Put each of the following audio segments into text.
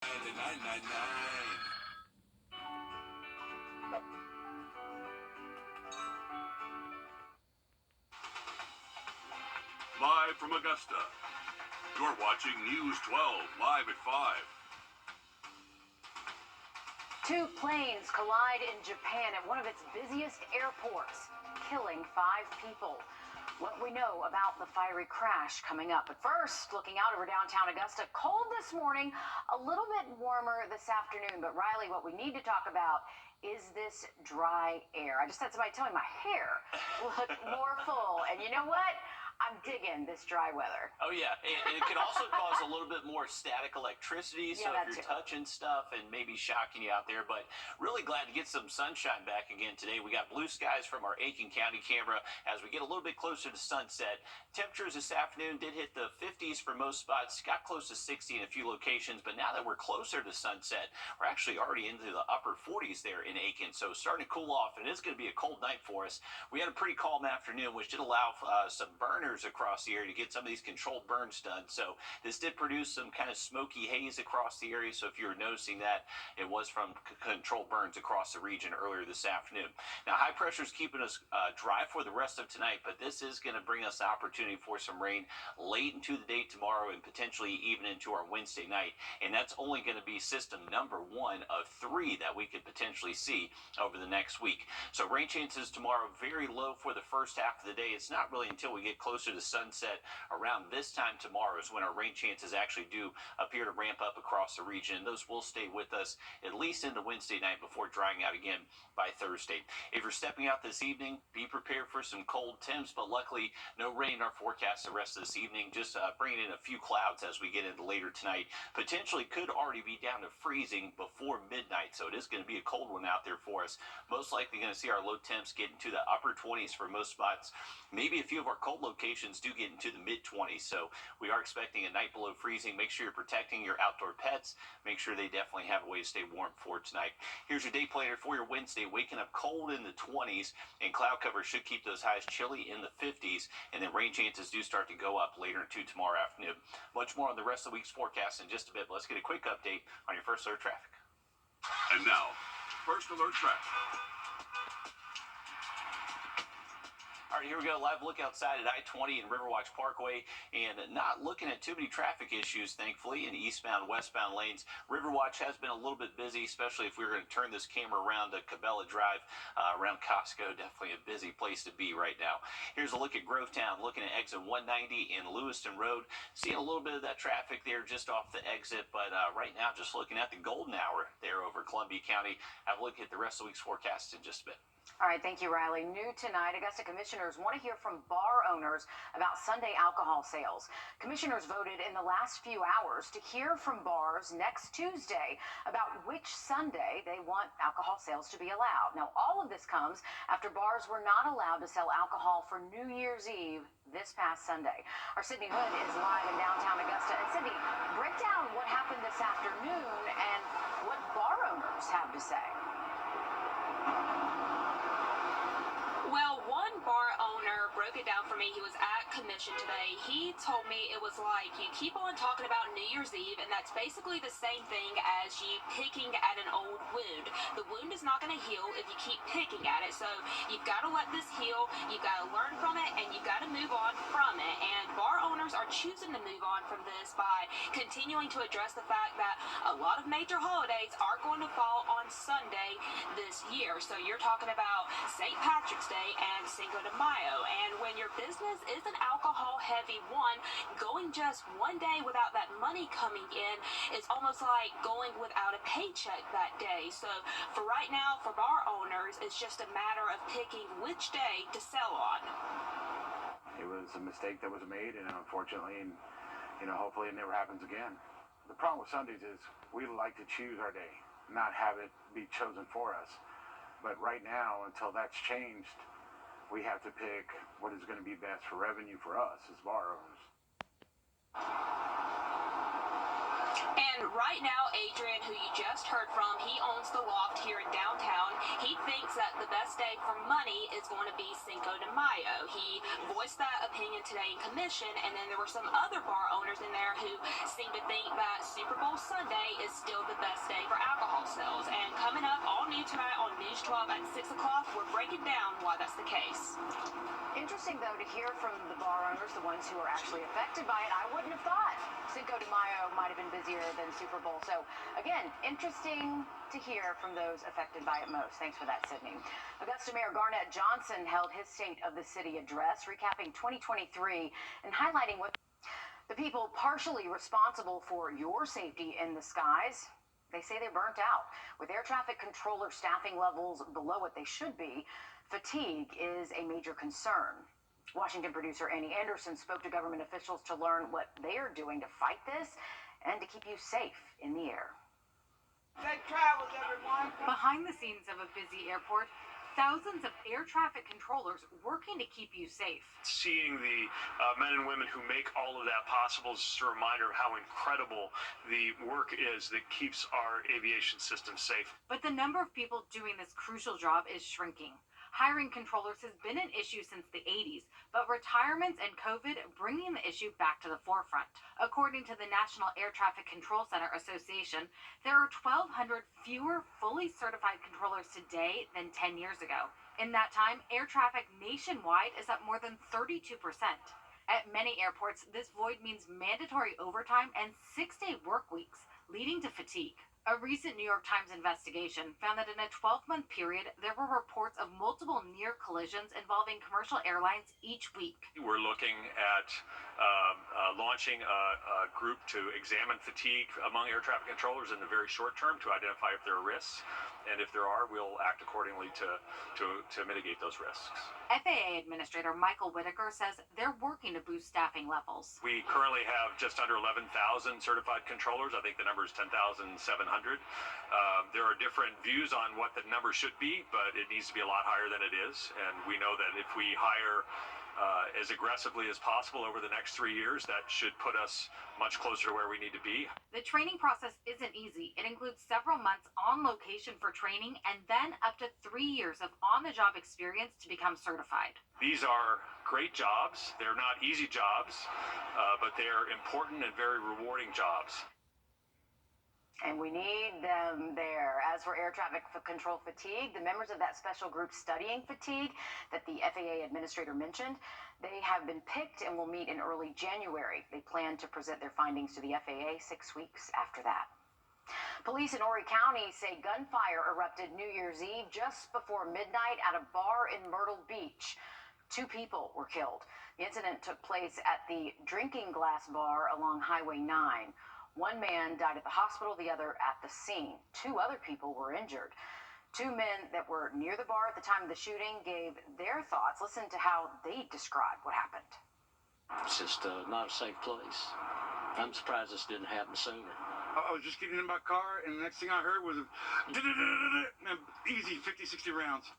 Live from Augusta, you're watching News 12 live at 5. Two planes collide in Japan at one of its busiest airports, killing 5 people. What we know about the fiery crash coming up. But first, looking out over downtown Augusta, cold this morning, a little bit warmer this afternoon. But Riley, what we need to talk about is this dry air. I just had somebody tell me my hair looked more full. And you know what? I'm digging this dry weather. Oh, yeah. And it can also cause a little bit more static electricity. So if you're touching stuff and maybe shocking you out there. But really glad to get some sunshine back again today. We got blue skies from our Aiken County camera as we get a little bit closer to sunset. Temperatures this afternoon did hit the 50s for most spots. Got close to 60 in a few locations. But now that we're closer to sunset, we're actually already into the upper 40s there in Aiken. So starting to cool off. And it's going to be a cold night for us. We had a pretty calm afternoon, which did allow some burners across the area to get some of these controlled burns done. So this did produce some kind of smoky haze across the area. So if you were noticing that, it was from controlled burns across the region earlier this afternoon. Now high pressure is keeping us dry for the rest of tonight, but this is going to bring us the opportunity for some rain late into the day tomorrow and potentially even into our Wednesday night. And that's only going to be system number 1 of 3 that we could potentially see over the next week. So rain chances tomorrow very low for the first half of the day. It's not really until we get closer to sunset around this time tomorrow is when our rain chances actually do appear to ramp up across the region. Those will stay with us at least into Wednesday night before drying out again by Thursday. If you're stepping out this evening, be prepared for some cold temps, but luckily no rain in our forecast the rest of this evening. Just bringing in a few clouds as we get into later tonight. Potentially could already be down to freezing before midnight, so it is going to be a cold one out there for us. Most likely going to see our low temps get into the upper 20s for most spots. Maybe a few of our cold locations do get into the mid-20s, so we are expecting a night below freezing. Make sure you're protecting your outdoor pets. Make sure they definitely have a way to stay warm for tonight. Here's your day planner for your Wednesday. Waking up cold in the 20s, and cloud cover should keep those highs chilly in the 50s, and then rain chances do start to go up later into tomorrow afternoon. Much more on the rest of the week's forecast in just a bit. Let's get a quick update on your First Alert traffic. And now, First Alert traffic. All right, here we go. Live look outside at I-20 and Riverwatch Parkway, and not looking at too many traffic issues, thankfully, in eastbound, westbound lanes. Riverwatch has been a little bit busy, especially if we were going to turn this camera around to Cabela Drive, around Costco. Definitely a busy place to be right now. Here's a look at Grovetown, looking at exit 190 and Lewiston Road. Seeing a little bit of that traffic there just off the exit, but right now just looking at the golden hour there over Columbia County. Have a look at the rest of the week's forecast in just a bit. All right, thank you, Riley. New tonight, Augusta commissioners want to hear from bar owners about Sunday alcohol sales. Commissioners voted in the last few hours to hear from bars next Tuesday about which Sunday they want alcohol sales to be allowed. Now, all of this comes after bars were not allowed to sell alcohol for New Year's Eve this past Sunday. Our Sydney Hood is live in downtown Augusta. And Sydney, break down what happened this afternoon and what bar owners have to say. Well, one bar owner broke it down for me. He was at commission today. He told me it was like you keep on talking about New Year's Eve, and that's basically the same thing as you picking at an old wound. The wound is not going to heal if you keep picking at it, so you've got to let this heal, you've got to learn from it, and you've got to move on from it. And bar owners are choosing to move on from this by continuing to address the fact that a lot of major holidays are going to fall on Sunday this year. So you're talking about St. Patrick's Day and Cinco de Mayo. And when your business is an alcohol-heavy one, going just one day without that money coming in is almost like going without a paycheck that day. So for right now, for bar owners, it's just a matter of picking which day to sell on. It was a mistake that was made, and unfortunately, hopefully it never happens again. The problem with Sundays is we like to choose our day, not have it be chosen for us. But right now, until that's changed, we have to pick what is going to be best for revenue for us as bar owners. And And right now, Adrian, who you just heard from, he owns the Loft here in downtown. He thinks that the best day for money is going to be Cinco de Mayo. He voiced that opinion today in commission, and then there were some other bar owners in there who seem to think that Super Bowl Sunday is still the best day for alcohol sales. And coming up all new tonight on News 12 at 6 o'clock, we're breaking down why that's the case. Interesting, though, to hear from the bar owners, the ones who are actually affected by it. I wouldn't have thought Cinco de Mayo might have been busier than Super Bowl. So, again, interesting to hear from those affected by it most. Thanks for that, Sydney. Augusta Mayor Garnett Johnson held his State of the City address, recapping 2023 and highlighting what the people partially responsible for your safety in the skies. They say they're burnt out. With air traffic controller staffing levels below what they should be, fatigue is a major concern. Washington producer Annie Anderson spoke to government officials to learn what they are doing to fight this and to keep you safe in the air. Safe travels, everyone. Behind the scenes of a busy airport, thousands of air traffic controllers working to keep you safe. Seeing the men and women who make all of that possible is just a reminder of how incredible the work is that keeps our aviation system safe. But the number of people doing this crucial job is shrinking. Hiring controllers has been an issue since the 80s, but retirements and COVID bringing the issue back to the forefront. According to the National Air Traffic Control Center Association, there are 1,200 fewer fully certified controllers today than 10 years ago. In that time, air traffic nationwide is up more than 32%. At many airports, this void means mandatory overtime and 6-day work weeks, leading to fatigue. A recent New York Times investigation found that in a 12-month period, there were reports of multiple near collisions involving commercial airlines each week. We're looking at launching a group to examine fatigue among air traffic controllers in the very short term to identify if there are risks. And if there are, we'll act accordingly to mitigate those risks. FAA Administrator Michael Whitaker says they're working to boost staffing levels. We currently have just under 11,000 certified controllers. I think the number is 10,700. There are different views on what the number should be, but it needs to be a lot higher than it is. And we know that if we hire as aggressively as possible over the next 3 years, that should put us much closer to where we need to be. The training process isn't easy. It includes several months on location for training and then up to 3 years of on-the-job experience to become certified. These are great jobs. They're not easy jobs, but they are important and very rewarding jobs. And we need them there. As for air traffic control fatigue, the members of that special group studying fatigue that the FAA administrator mentioned, they have been picked and will meet in early January. They plan to present their findings to the FAA 6 weeks after that. Police in Horry County say gunfire erupted New Year's Eve just before midnight at a bar in Myrtle Beach. 2 people were killed. The incident took place at the Drinking Glass Bar along Highway 9. 1 man died at the hospital, the other at the scene. 2 other people were injured. 2 men that were near the bar at the time of the shooting gave their thoughts. Listen to how they described what happened. It's just not a safe place. I'm surprised this didn't happen sooner. I was just getting in my car, and the next thing I heard was easy 50, 60 rounds.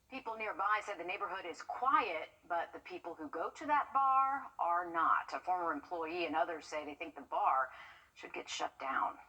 People nearby said the neighborhood is quiet, but the people who go to that bar are not. A former employee and others say they think the bar should get shut down.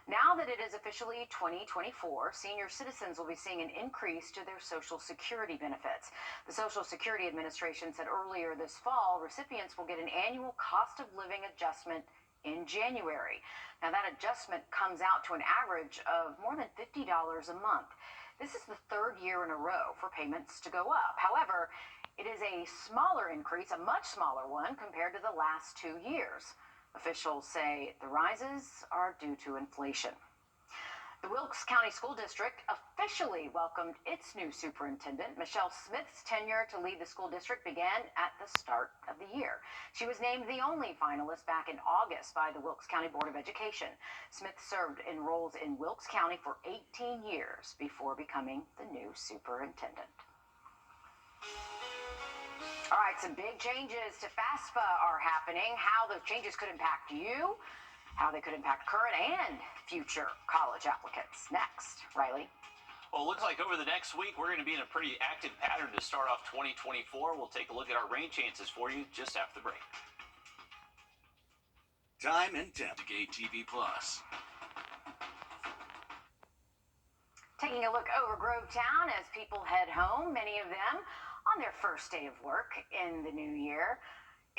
Now that it is officially 2024, senior citizens will be seeing an increase to their Social Security benefits. The Social Security Administration said earlier this fall, recipients will get an annual cost of living adjustment in January. Now that adjustment comes out to an average of more than $50 a month. This is the 3rd year in a row for payments to go up. However, it is a smaller increase, a much smaller one, compared to the last 2 years. Officials say the rises are due to inflation. The Wilkes County School District officially welcomed its new superintendent. Michelle Smith's tenure to lead the school district began at the start of the year. She was named the only finalist back in August by the Wilkes County Board of Education. Smith served in roles in Wilkes County for 18 years before becoming the new superintendent. All right, some big changes to FAFSA are happening. How those changes could impact you, how they could impact current and future college applicants. Next, Riley. Well, it looks like over the next week, we're going to be in a pretty active pattern to start off 2024. We'll take a look at our rain chances for you just after the break. Time and Gate TV Plus. Taking a look over Grovetown as people head home, many of them on their first day of work in the new year.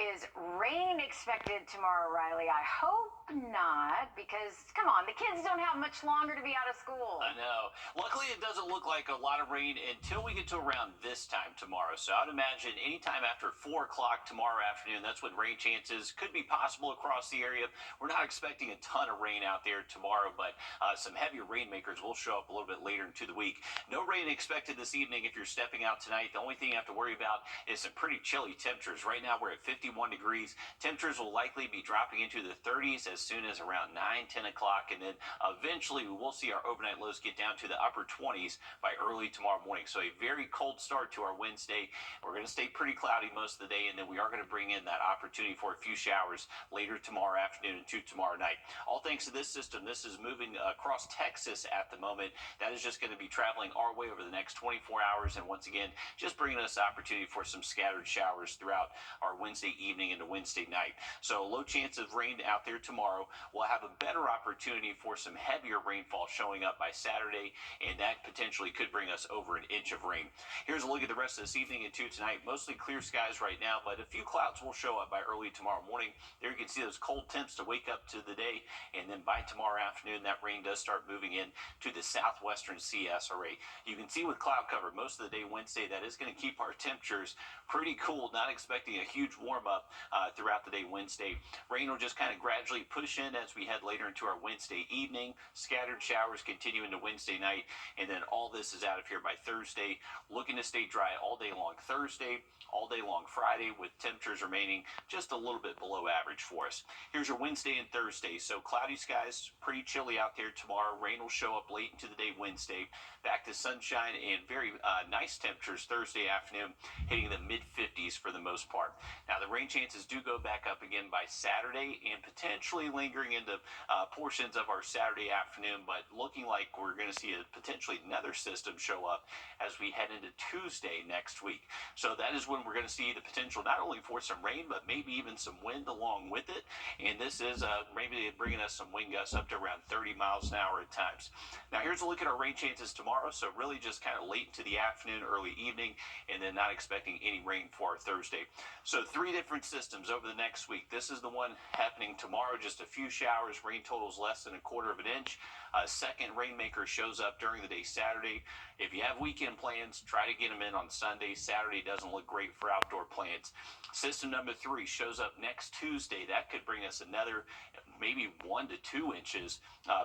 Is rain expected tomorrow, Riley? I hope not, because, come on, the kids don't have much longer to be out of school. I know. Luckily, it doesn't look like a lot of rain until we get to around this time tomorrow. So I'd imagine anytime after 4 o'clock tomorrow afternoon, that's when rain chances could be possible across the area. We're not expecting a ton of rain out there tomorrow, but some heavier rainmakers will show up a little bit later into the week. No rain expected this evening if you're stepping out tonight. The only thing you have to worry about is some pretty chilly temperatures. Right now, we're at 51 degrees. Temperatures will likely be dropping into the 30s as soon as around 9-10 o'clock, and then eventually we will see our overnight lows get down to the upper 20s by early tomorrow morning. So a very cold start to our Wednesday. We're going to stay pretty cloudy most of the day, and then we are going to bring in that opportunity for a few showers later tomorrow afternoon and to tomorrow night. All thanks to this system. This is moving across Texas at the moment. That is just going to be traveling our way over the next 24 hours, and once again, just bringing us the opportunity for some scattered showers throughout our Wednesday evening into Wednesday night. So low chance of rain out there tomorrow. We'll have a better opportunity for some heavier rainfall showing up by Saturday, and that potentially could bring us over an inch of rain. Here's a look at the rest of this evening and tonight. Mostly clear skies right now, but a few clouds will show up by early tomorrow morning. There you can see those cold temps to wake up to the day, and then by tomorrow afternoon, that rain does start moving in to the southwestern CSRA. You can see with cloud cover most of the day Wednesday, that is going to keep our temperatures pretty cool. Not expecting a huge warm up throughout the day Wednesday. Rain will just kind of gradually push in as we head later into our Wednesday evening. Scattered showers continue into Wednesday night, and then all this is out of here by Thursday. Looking to stay dry all day long Thursday, all day long Friday, with temperatures remaining just a little bit below average for us. Here's your Wednesday and Thursday. So cloudy skies, pretty chilly out there tomorrow. Rain will show up late into the day Wednesday. Back to sunshine and very nice temperatures Thursday afternoon, hitting the mid-50s for the most part. Now, the rain chances do go back up again by Saturday and potentially lingering into portions of our Saturday afternoon, but looking like we're going to see potentially another system show up as we head into Tuesday next week. So that is when we're going to see the potential not only for some rain, but maybe even some wind along with it. And this is maybe bringing us some wind gusts up to around 30 miles an hour at times. Now, here's a look at our rain chances tomorrow. So really just kind of late into the afternoon, early evening, and then not expecting any rain for our Thursday. So 3 different systems over the next week. This is the one happening tomorrow, just a few showers, rain totals less than 1/4 of an inch. A second rainmaker shows up during the day Saturday. If you have weekend plans, try to get them in on Sunday. Saturday doesn't look great for outdoor plans. System number 3 shows up next Tuesday. That could bring us another maybe 1 to 2 inches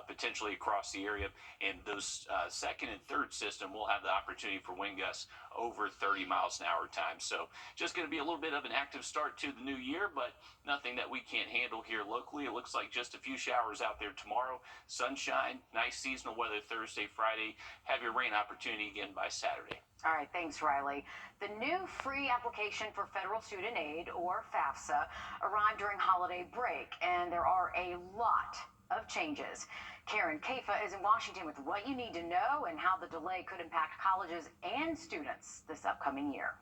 potentially across the area. And those second and third system will have the opportunity for wind gusts over 30 miles an hour times. So just going to be a little bit of an active start to the new year, but nothing that we can't handle here locally. It looks like just a few showers out there tomorrow. Sunshine, nice seasonal weather Thursday, Friday. Have your rain opportunity again by Saturday. All right, thanks, Riley. The new free application for federal student aid, or FAFSA, arrived during holiday break, and there are a lot of changes. Karen Kafa is in Washington with what you need to know and how the delay could impact colleges and students this upcoming year.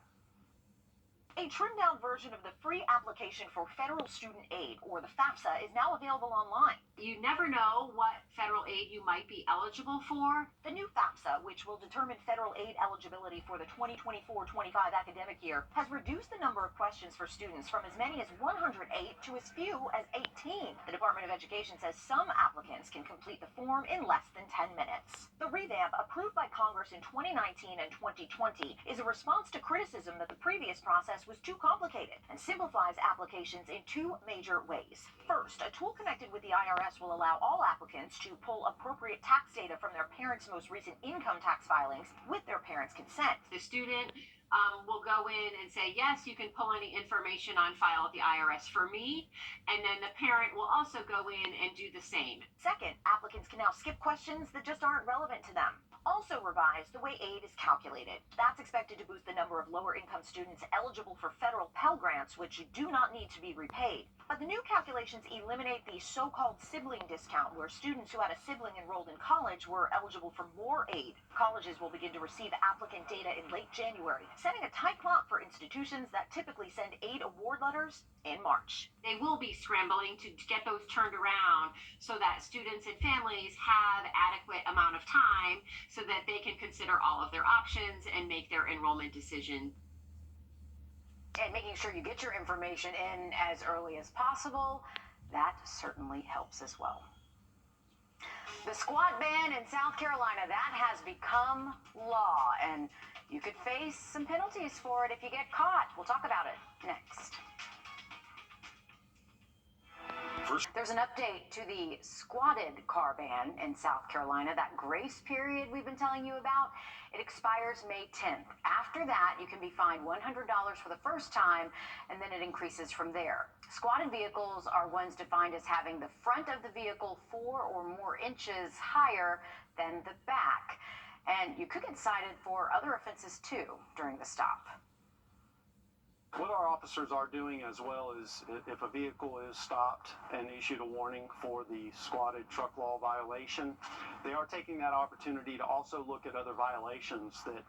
A trimmed-down version of the free application for federal student aid, or the FAFSA, is now available online. You never know what federal aid you might be eligible for. The new FAFSA, which will determine federal aid eligibility for the 2024-25 academic year, has reduced the number of questions for students from as many as 108 to as few as 18. The Department of Education says some applicants can complete the form in less than 10 minutes. The revamp, approved by Congress in 2019 and 2020, is a response to criticism that the previous process was too complicated and simplifies applications in 2 major ways. First, a tool connected with the IRS will allow all applicants to pull appropriate tax data from their parents' most recent income tax filings with their parents' consent. The student will go in and say, yes, you can pull any information on file at the IRS for me, and then the parent will also go in and do the same. Second, applicants can now skip questions that just aren't relevant to them. Also revised the way aid is calculated. That's expected to boost the number of lower-income students eligible for federal Pell Grants, which do not need to be repaid. But the new calculations eliminate the so-called sibling discount, where students who had a sibling enrolled in college were eligible for more aid. Colleges will begin to receive applicant data in late January, setting a tight clock for institutions that typically send aid award letters in March. They will be scrambling to get those turned around so that students and families have adequate amount of time so that they can consider all of their options and make their enrollment decision. And making sure you get your information in as early as possible, that certainly helps as well. The squat ban in South Carolina, that has become law, and you could face some penalties for it if you get caught. We'll talk about it next. There's an update to the squatted car ban in South Carolina, that grace period we've been telling you about. It expires May 10th. After that, you can be fined $100 for the first time, and then it increases from there. Squatted vehicles are ones defined as having the front of the vehicle 4 or more inches higher than the back. And you could get cited for other offenses too during the stop. What our officers are doing as well is, if a vehicle is stopped and issued a warning for the squatted truck law violation, they are taking that opportunity to also look at other violations that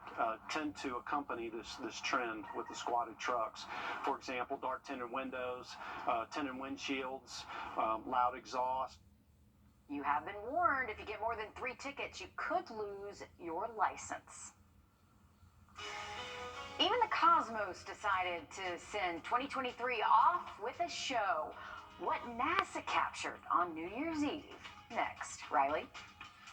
tend to accompany this trend with the squatted trucks. For example, dark tinted windows, tinted windshields, loud exhaust. You have been warned. If you get more than 3 tickets, you could lose your license. Even the Cosmos decided to send 2023 off with a show. What NASA captured on New Year's Eve. Next, Riley.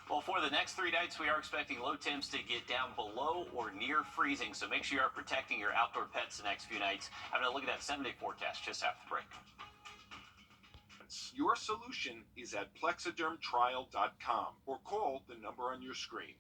Well, for the next 3 nights, we are expecting low temps to get down below or near freezing, so make sure you are protecting your outdoor pets the next few nights. I'm going to look at that 7-day forecast just after the break. Your solution is at plexidermtrial.com or call the number on your screen.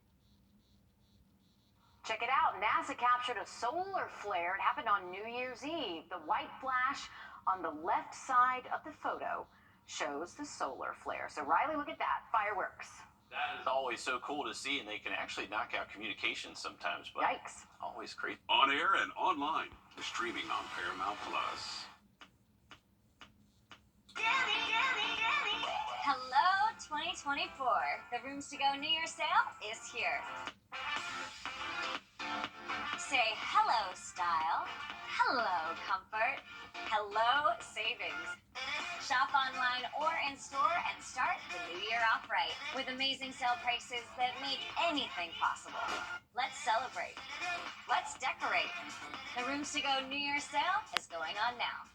Check it out. NASA captured a solar flare. It happened on New Year's Eve. The white flash on the left side of the photo shows the solar flare. So, Riley, look at that. Fireworks. That is always so cool to see, and they can actually knock out communications sometimes. But yikes. Always crazy. On air and online, streaming on Paramount Plus. Hello, 2024. The Rooms to Go New Year's sale is here. Say hello, style. Hello, comfort. Hello, savings. Shop online or in store and start the new year off right with amazing sale prices that make anything possible. Let's celebrate. Let's decorate. The Rooms to Go New Year's sale is going on now.